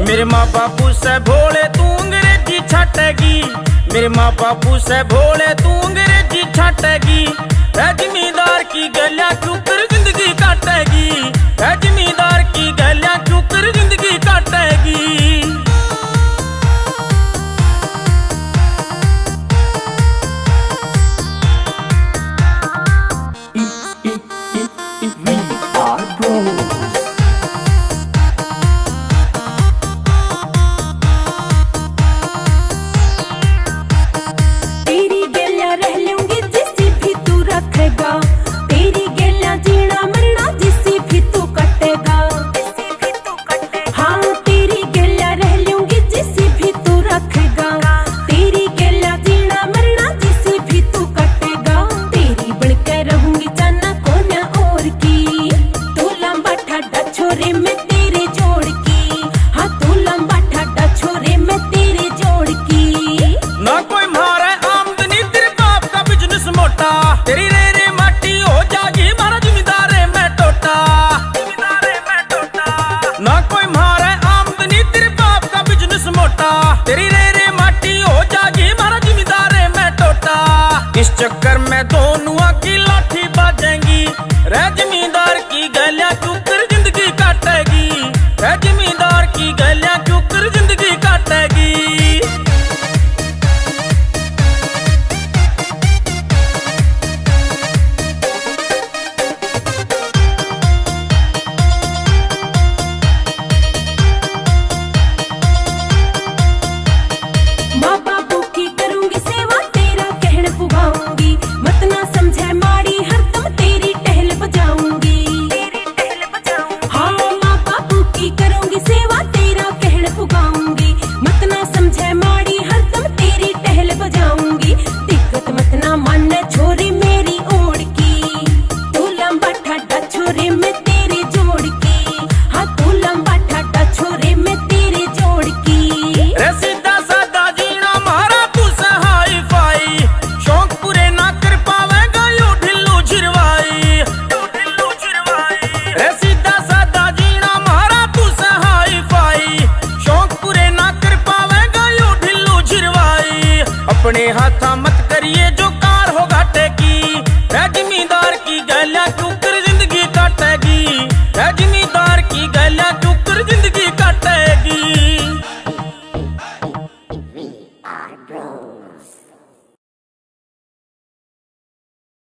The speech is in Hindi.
मेरे माँ बापू से भोले तू अंग्रेजी छटेगी, मेरे माँ बापू से भोले तू अंग्रेजी छटेगी। है जमींदार की गलियां क्यों कर जिंदगी काटेगी, है जमींदार की गलियां क्यों कर जिंदगी काटेगी। तेरी रे रे माटी हो जागी मारा जमींदार मैं टोटा, ना कोई मारे आमदनी तेरे बाप का बिजनेस मोटा। तेरी रे रे माटी हो जागी मारा जमींदार मैं टोटा। इस चक्कर में दोनों की लाठी बाजेंगी, रे जमींदार की गलियां क्यों कर जिंदगी काटेगी, रे जमींदार की गलियां क्यों कर जिंदगी काटेगी। अपने हाथा मत करिए जो कार हो घाटे की, है जमींदार